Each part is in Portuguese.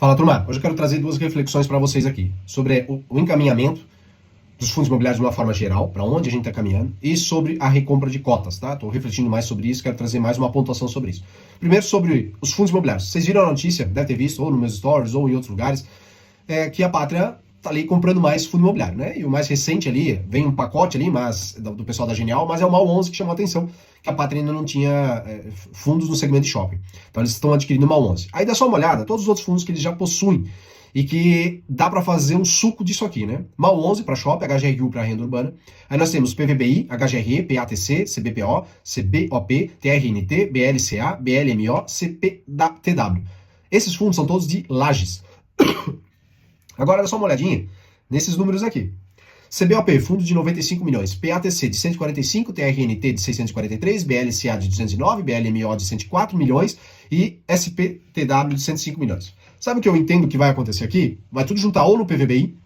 Fala, turma. Hoje eu quero trazer duas reflexões para vocês aqui sobre o encaminhamento dos fundos imobiliários de uma forma geral, para onde a gente está caminhando, e sobre a recompra de cotas, tá? Estou refletindo mais sobre isso, quero trazer mais uma pontuação sobre isso. Primeiro, sobre os fundos imobiliários. Vocês viram a notícia, deve ter visto, ou nos meus stories, ou em outros lugares, que a Pátria tá ali comprando mais fundo imobiliário, né? E o mais recente ali, vem um pacote ali, mas do pessoal da Genial, mas é o Mal 11 que chamou a atenção, que a Pátria ainda não tinha fundos no segmento de shopping. Então eles estão adquirindo o Mal 11. Aí dá só uma olhada, todos os outros fundos que eles já possuem e que dá para fazer um suco disso aqui, né? Mal 11 para shopping, HGRU para renda urbana. Aí nós temos PVBI, HGRE, PATC, CBPO, CBOP, TRNT, BLCA, BLMO, CPTW. Esses fundos são todos de Lajes. Agora dá só uma olhadinha nesses números aqui. CBOP, fundo de 95 milhões, PATC de 145, TRNT de 643, BLCA de 209, BLMO de 104 milhões e SPTW de 105 milhões. Sabe o que eu entendo que vai acontecer aqui? Vai tudo juntar ou no PVBI,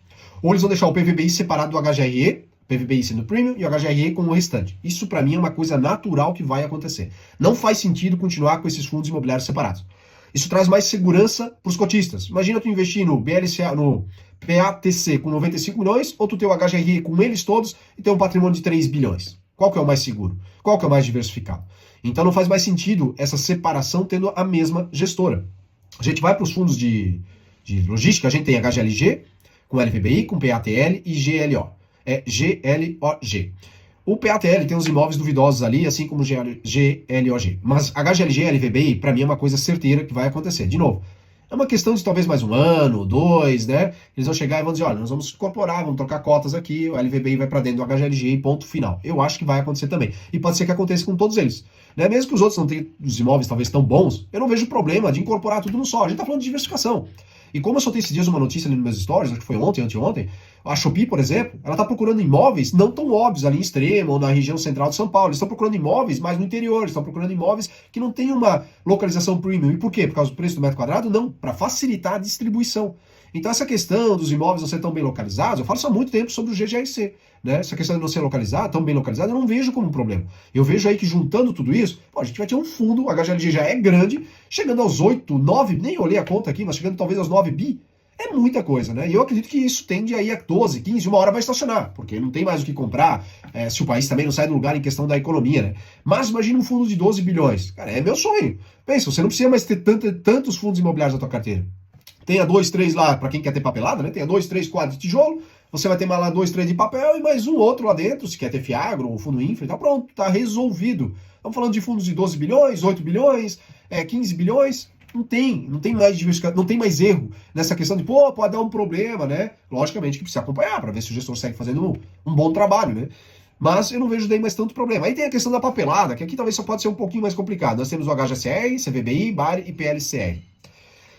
ou eles vão deixar o PVBI separado do HGRE, PVBI sendo premium e o HGRE com o restante. Isso para mim é uma coisa natural que vai acontecer. Não faz sentido continuar com esses fundos imobiliários separados. Isso traz mais segurança para os cotistas. Imagina tu investir no BLCA, no PATC com 95 milhões, ou tu ter o HGRE com eles todos e ter um patrimônio de 3 bilhões. Qual que é o mais seguro? Qual que é o mais diversificado? Então não faz mais sentido essa separação tendo a mesma gestora. A gente vai para os fundos de logística, a gente tem HGLG, com LVBI, com PATL e GLO. É GLOG. O PATL tem uns imóveis duvidosos ali, assim como o GLOG. Mas HGLG e LVBI, para mim, é uma coisa certeira que vai acontecer. De novo, é uma questão de talvez mais um ano, dois, né? Eles vão chegar e vão dizer, olha, nós vamos incorporar, vamos trocar cotas aqui, o LVBI vai para dentro do HGLG e ponto final. Eu acho que vai acontecer também. E pode ser que aconteça com todos eles. Né? Mesmo que os outros não tenham os imóveis talvez tão bons, eu não vejo problema de incorporar tudo no só. A gente tá falando de diversificação. E como eu soltei esses dias uma notícia ali nos meus stories, acho que foi ontem, anteontem, a Shopee, por exemplo, ela está procurando imóveis não tão óbvios ali em Extrema ou na região central de São Paulo. Eles estão procurando imóveis mais no interior, eles estão procurando imóveis que não têm uma localização premium. E por quê? Por causa do preço do metro quadrado? Não, para facilitar a distribuição. Então essa questão dos imóveis não ser tão bem localizados, eu falo isso há muito tempo sobre o GGRC, né? Essa questão de não ser localizado, tão bem localizado, eu não vejo como um problema. Eu vejo aí que juntando tudo isso, a gente vai ter um fundo, o HGLG já é grande, chegando aos 8, 9, nem olhei a conta aqui, mas chegando talvez aos 9 bi. É muita coisa, né? E eu acredito que isso tende aí a 12, 15, uma hora vai estacionar, porque não tem mais o que comprar, se o país também não sai do lugar em questão da economia, né? Mas imagina um fundo de 12 bilhões. Cara, é meu sonho. Pensa, você não precisa mais ter tantos fundos imobiliários na tua carteira. Tenha 2, 3 lá, para quem quer ter papelada, né? Tenha 2, 3 quadros de tijolo, você vai ter mais lá 2, 3 de papel e mais um outro lá dentro, se quer ter Fiagro ou fundo infra, tá pronto, tá resolvido. Estamos falando de fundos de 12 bilhões, 8 bilhões, 15 bilhões. Não tem mais diversificação, não tem mais erro nessa questão de, pode dar um problema, né? Logicamente que precisa acompanhar para ver se o gestor segue fazendo um bom trabalho, né? Mas eu não vejo daí mais tanto problema. Aí tem a questão da papelada, que aqui talvez só pode ser um pouquinho mais complicado. Nós temos o HGCR, CVBI, BARI e PLCR.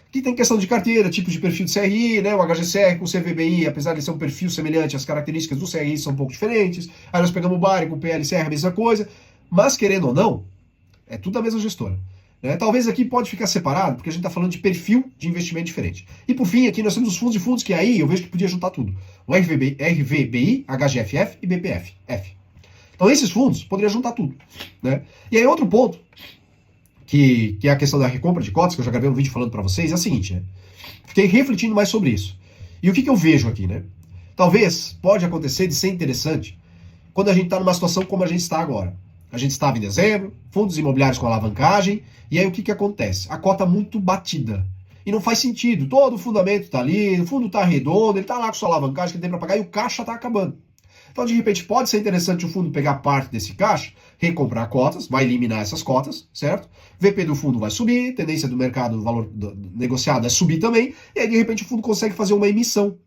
Aqui tem questão de carteira, tipo de perfil de CRI, né? O HGCR com o CVBI, apesar de ser um perfil semelhante, as características do CRI são um pouco diferentes. Aí nós pegamos o BARI com o PLCR, a mesma coisa. Mas, querendo ou não, é tudo a mesma gestora. Né? Talvez aqui pode ficar separado, porque a gente está falando de perfil de investimento diferente. E por fim, aqui nós temos os fundos de fundos, que aí eu vejo que podia juntar tudo. O RVBI, HGFF e BPF. Então esses fundos poderiam juntar tudo. Né? E aí outro ponto, que é a questão da recompra de cotas, que eu já gravei um vídeo falando para vocês, é o seguinte, né? Fiquei refletindo mais sobre isso. E o que eu vejo aqui, né? Talvez pode acontecer de ser interessante quando a gente está numa situação como a gente está agora. A gente estava em dezembro, fundos imobiliários com alavancagem, e aí o que acontece? A cota muito batida. E não faz sentido, todo o fundamento está ali, o fundo está redondo, ele está lá com sua alavancagem que ele tem para pagar e o caixa está acabando. Então, de repente, pode ser interessante o fundo pegar parte desse caixa, recomprar cotas, vai eliminar essas cotas, certo? VP do fundo vai subir, tendência do mercado, o valor negociado é subir também, e aí, de repente, o fundo consegue fazer uma emissão.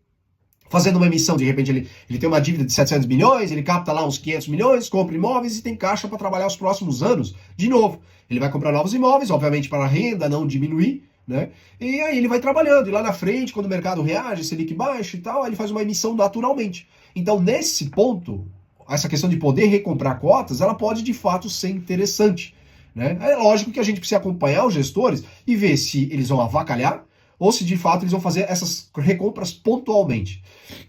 Fazendo uma emissão, de repente ele tem uma dívida de 700 milhões, ele capta lá uns 500 milhões, compra imóveis e tem caixa para trabalhar os próximos anos de novo. Ele vai comprar novos imóveis, obviamente para a renda não diminuir, né? E aí ele vai trabalhando, e lá na frente, quando o mercado reage, Selic baixa e tal, aí ele faz uma emissão naturalmente. Então, nesse ponto, essa questão de poder recomprar cotas, ela pode de fato ser interessante. Né? É lógico que a gente precisa acompanhar os gestores e ver se eles vão avacalhar, ou se de fato eles vão fazer essas recompras pontualmente.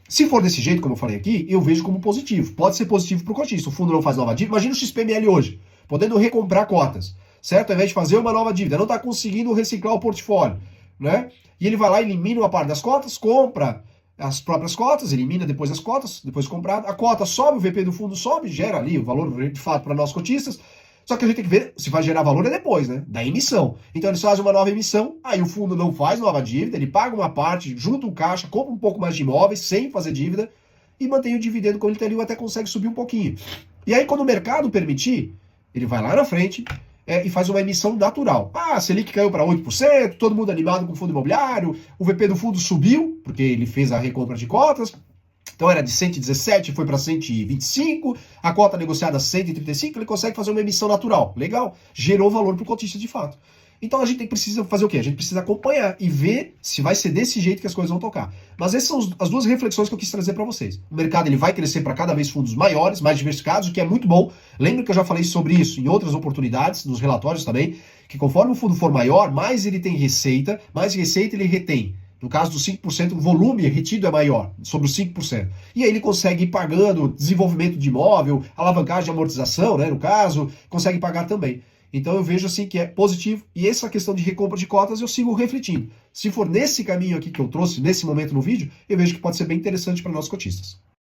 Se for desse jeito, como eu falei aqui, eu vejo como positivo. Pode ser positivo para o cotista. O fundo não faz nova dívida. Imagina o XPML hoje, podendo recomprar cotas, certo? Ao invés de fazer uma nova dívida, não está conseguindo reciclar o portfólio, né? E ele vai lá, elimina uma parte das cotas, compra as próprias cotas, elimina depois as cotas, depois de comprado, a cota sobe, o VP do fundo sobe, gera ali o valor de fato para nós cotistas, só que a gente tem que ver se vai gerar valor é depois, né? Da emissão. Então eles fazem uma nova emissão, aí o fundo não faz nova dívida, ele paga uma parte, junta um caixa, compra um pouco mais de imóveis sem fazer dívida e mantém o dividendo como ele tem ali, ou até consegue subir um pouquinho. E aí quando o mercado permitir, ele vai lá na frente e faz uma emissão natural. Ah, a Selic caiu para 8%, todo mundo animado com o fundo imobiliário, o VP do fundo subiu, porque ele fez a recompra de cotas, então era de 117, foi para 125, a cota negociada 135, ele consegue fazer uma emissão natural. Legal, gerou valor para o cotista de fato. Então a gente precisa fazer o quê? A gente precisa acompanhar e ver se vai ser desse jeito que as coisas vão tocar. Mas essas são as duas reflexões que eu quis trazer para vocês. O mercado ele vai crescer para cada vez fundos maiores, mais diversificados, o que é muito bom. Lembra que eu já falei sobre isso em outras oportunidades, nos relatórios também, que conforme o fundo for maior, mais ele tem receita, mais receita ele retém. No caso dos 5%, o volume retido é maior, sobre os 5%. E aí ele consegue ir pagando desenvolvimento de imóvel, alavancagem de amortização, né, no caso, consegue pagar também. Então eu vejo assim que é positivo, e essa questão de recompra de cotas eu sigo refletindo. Se for nesse caminho aqui que eu trouxe, nesse momento no vídeo, eu vejo que pode ser bem interessante para nós cotistas.